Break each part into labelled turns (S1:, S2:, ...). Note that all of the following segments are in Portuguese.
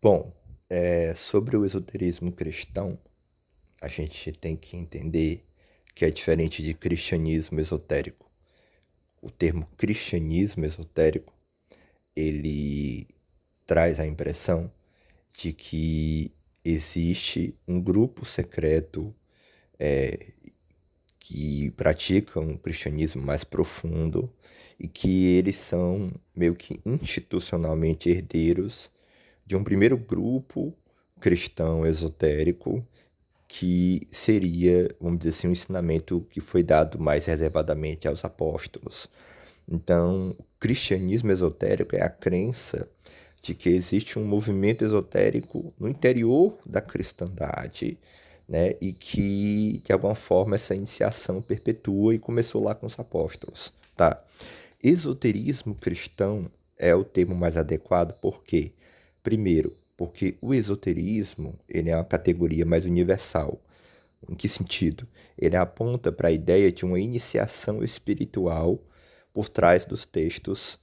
S1: Bom, sobre o esoterismo cristão, a gente tem que entender que é diferente de cristianismo esotérico. O termo cristianismo esotérico, ele traz a impressão de que existe um grupo secreto que pratica um cristianismo mais profundo e que eles são meio que institucionalmente herdeiros de um primeiro grupo cristão esotérico que seria, vamos dizer assim, um ensinamento que foi dado mais reservadamente aos apóstolos. Então, o cristianismo esotérico é a crença de que existe um movimento esotérico no interior da cristandade, né? E que, de alguma forma, essa iniciação perpetua e começou lá com os apóstolos, tá? Esoterismo cristão é o termo mais adequado, por quê? Primeiro, porque o esoterismo ele é uma categoria mais universal. Em que sentido? Ele aponta para a ideia de uma iniciação espiritual por trás dos textos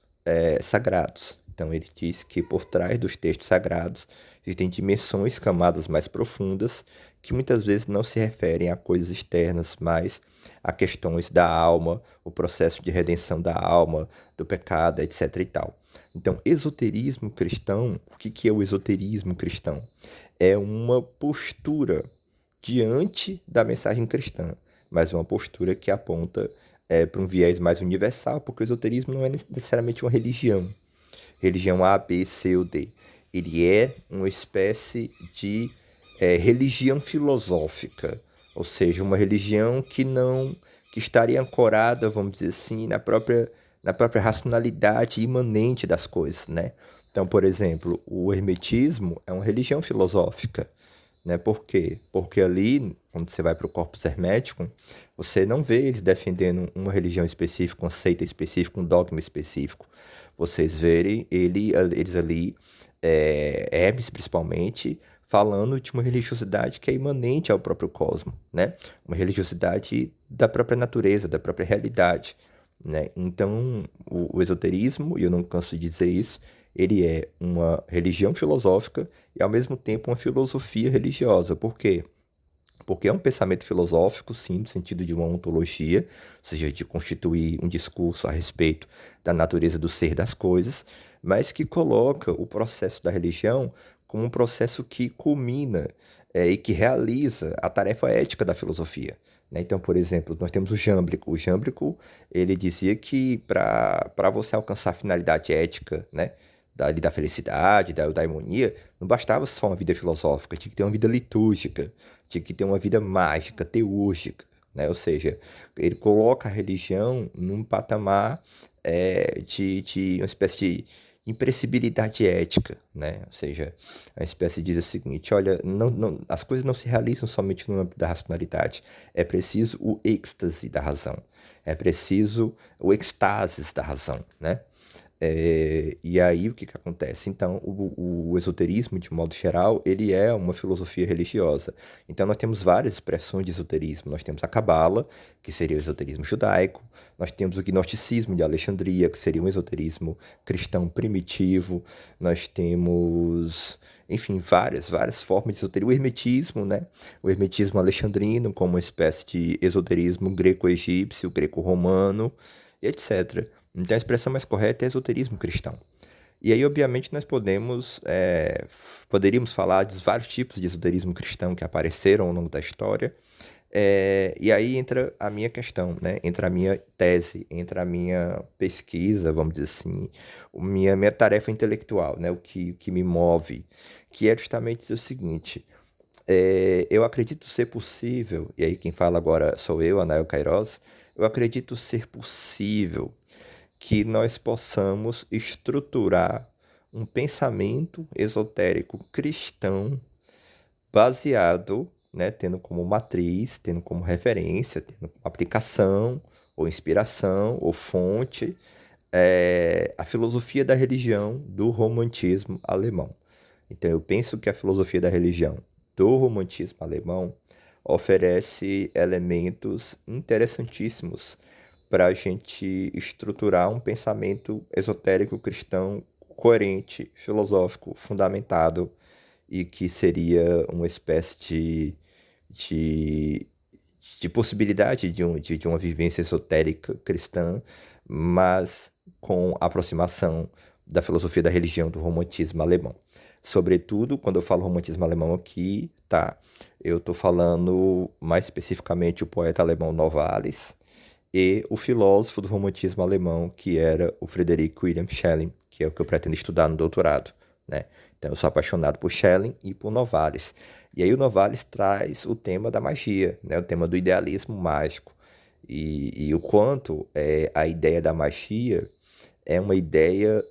S1: sagrados. Então, ele diz que por trás dos textos sagrados existem dimensões, camadas mais profundas, que muitas vezes não se referem a coisas externas, mas a questões da alma, o processo de redenção da alma, do pecado, etc. e tal. Então, esoterismo cristão, o que é o esoterismo cristão? É uma postura diante da mensagem cristã, mas uma postura que aponta para um viés mais universal, porque o esoterismo não é necessariamente uma religião, religião A, B, C ou D. Ele é uma espécie de religião filosófica, ou seja, uma religião que não que estaria ancorada, vamos dizer assim, na própria racionalidade imanente das coisas, né? Então, por exemplo, o hermetismo é uma religião filosófica, né? Por quê? Porque ali, quando você vai para o corpus hermético, você não vê eles defendendo uma religião específica, uma seita específica, um dogma específico. Vocês verem eles ali, Hermes principalmente, falando de uma religiosidade que é imanente ao próprio cosmos, né? Uma religiosidade da própria natureza, da própria realidade, né? Então, o esoterismo, e eu não canso de dizer isso, ele é uma religião filosófica e, ao mesmo tempo, uma filosofia religiosa. Por quê? Porque é um pensamento filosófico, sim, no sentido de uma ontologia, ou seja, de constituir um discurso a respeito da natureza do ser das coisas, mas que coloca o processo da religião como um processo que culmina e que realiza a tarefa ética da filosofia, né? Então, por exemplo, nós temos o Jâmblico. O Jâmblico, ele dizia que para você alcançar a finalidade ética, né, da felicidade, da eudaimonia, não bastava só uma vida filosófica, tinha que ter uma vida litúrgica, tinha que ter uma vida mágica, teúrgica, né? Ou seja, ele coloca a religião num patamar de uma espécie de impressibilidade ética, né? Ou seja, a espécie diz o seguinte: olha, as coisas não se realizam somente no âmbito da racionalidade, é preciso o êxtase da razão, é preciso o extasis da razão, né? E aí o que que acontece? Então, o esoterismo, de modo geral, ele é uma filosofia religiosa. Então, nós temos várias expressões de esoterismo. Nós temos a Cabala, que seria o esoterismo judaico. Nós temos o gnosticismo de Alexandria, que seria um esoterismo cristão primitivo. Nós temos, enfim, várias formas de esoterismo. O hermetismo, né? O hermetismo alexandrino, como uma espécie de esoterismo greco-egípcio, greco-romano, e etc. Então a expressão mais correta é esoterismo cristão. E aí, obviamente, nós poderíamos falar dos vários tipos de esoterismo cristão que apareceram ao longo da história. E aí entra a minha questão, né? Entra a minha tese, entra a minha pesquisa, vamos dizer assim, minha tarefa intelectual, né? O que me move, que é justamente dizer o seguinte: eu acredito ser possível, e aí quem fala agora sou eu, Anael Queiroz, eu acredito ser possível que nós possamos estruturar um pensamento esotérico cristão baseado, né, tendo como matriz, tendo como referência, tendo como aplicação, ou inspiração, ou fonte, a filosofia da religião do romantismo alemão. Então, eu penso que a filosofia da religião do romantismo alemão oferece elementos interessantíssimos para a gente estruturar um pensamento esotérico cristão coerente, filosófico, fundamentado e que seria uma espécie de, de possibilidade de uma vivência esotérica cristã, mas com aproximação da filosofia da religião do romantismo alemão. Sobretudo, quando eu falo romantismo alemão aqui, tá? Eu estou falando mais especificamente o poeta alemão Novalis e o filósofo do romantismo alemão, que era o Friedrich Wilhelm Schelling, que é o que eu pretendo estudar no doutorado, né? Então, eu sou apaixonado por Schelling e por Novalis. E aí o Novalis traz o tema da magia, né? O tema do idealismo mágico. E o quanto a ideia da magia é uma ideia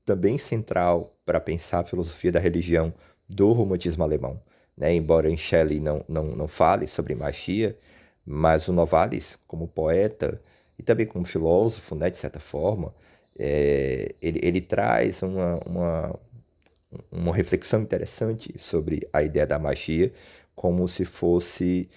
S1: também central para pensar a filosofia da religião do romantismo alemão, né? Embora Schelling não fale sobre magia, mas o Novalis, como poeta e também como filósofo, né, de certa forma, ele traz uma reflexão interessante sobre a ideia da magia, como se fosse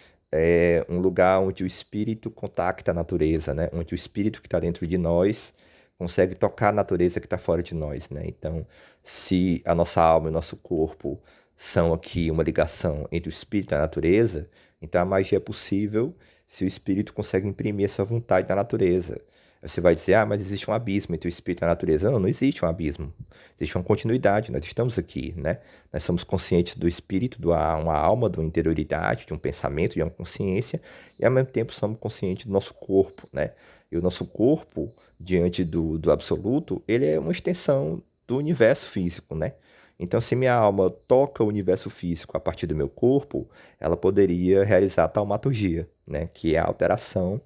S1: um lugar onde o espírito contacta a natureza, né? Onde o espírito que está dentro de nós consegue tocar a natureza que está fora de nós, né? Então, se a nossa alma e o nosso corpo são aqui uma ligação entre o espírito e a natureza, então a magia é possível se o espírito consegue imprimir essa vontade da natureza. Você vai dizer, mas existe um abismo entre o espírito e a natureza. Não, não existe um abismo. Existe uma continuidade. Nós estamos aqui, né? Nós somos conscientes do espírito, de uma alma, de uma interioridade, de um pensamento, de uma consciência, e ao mesmo tempo somos conscientes do nosso corpo, né? E o nosso corpo, diante do absoluto, ele é uma extensão do universo físico, né? Então, se minha alma toca o universo físico a partir do meu corpo, ela poderia realizar a taumaturgia, né? Que é a alteração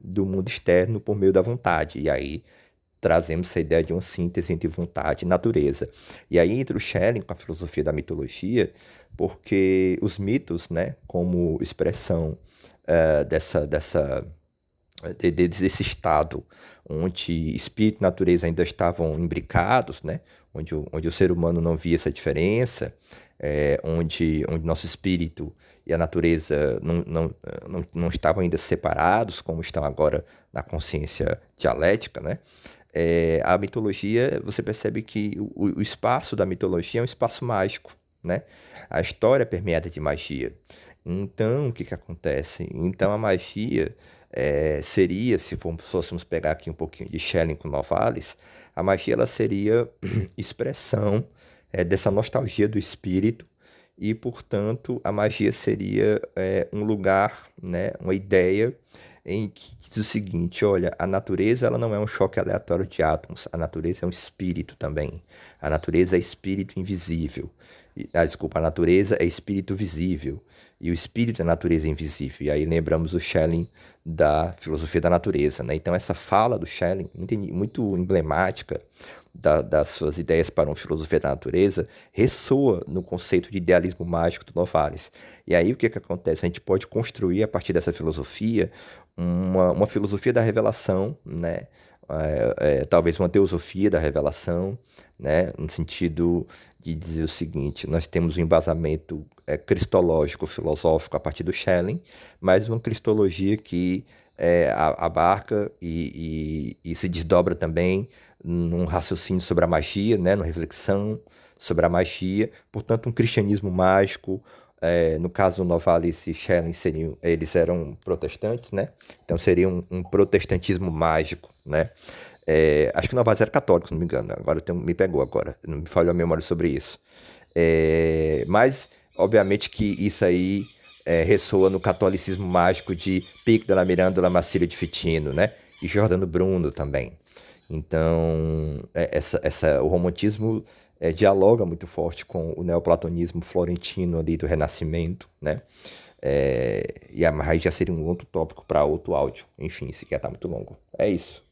S1: do mundo externo por meio da vontade. E aí trazemos essa ideia de uma síntese entre vontade e natureza. E aí entra o Schelling com a filosofia da mitologia, porque os mitos, né, como expressão desse estado onde espírito e natureza ainda estavam imbricados, né, onde o ser humano não via essa diferença, onde nosso espírito e a natureza não estavam ainda separados, como estão agora na consciência dialética, né? A mitologia, você percebe que o espaço da mitologia é um espaço mágico, né? A história é permeada de magia. Então, o que que acontece? Então, a magia seria, se fôssemos pegar aqui um pouquinho de Schelling com Novalis, a magia ela seria expressão dessa nostalgia do espírito e, portanto, a magia seria um lugar, né, uma ideia em que diz o seguinte, olha, a natureza ela não é um choque aleatório de átomos, a natureza é um espírito também. A natureza é espírito invisível. Desculpa, a natureza é espírito visível. E o espírito é natureza invisível. E aí lembramos o Schelling da filosofia da natureza, né? Então essa fala do Schelling, muito emblemática das suas ideias para uma filosofia da natureza, ressoa no conceito de idealismo mágico do Novalis. E aí o que que acontece? A gente pode construir a partir dessa filosofia uma filosofia da revelação, né? Talvez uma teosofia da revelação, né? No sentido de dizer o seguinte, nós temos um embasamento cristológico, filosófico a partir do Schelling, mas uma cristologia que abarca e se desdobra também num raciocínio sobre a magia, né? Numa reflexão sobre a magia, portanto um cristianismo mágico. No caso, Novalis e Schelling eles eram protestantes, né? Então seria um protestantismo mágico, né? Acho que Novalis era católico, se não me engano. Agora me pegou agora, não me falhou a memória sobre isso. Mas, obviamente que isso aí ressoa no catolicismo mágico de Pico della Mirandola Marsilio de Ficino, né? E Giordano Bruno também. Então, o romantismo dialoga muito forte com o neoplatonismo florentino ali do Renascimento, né? E aí já seria um outro tópico para outro áudio. Enfim, esse aqui já tá muito longo. É isso.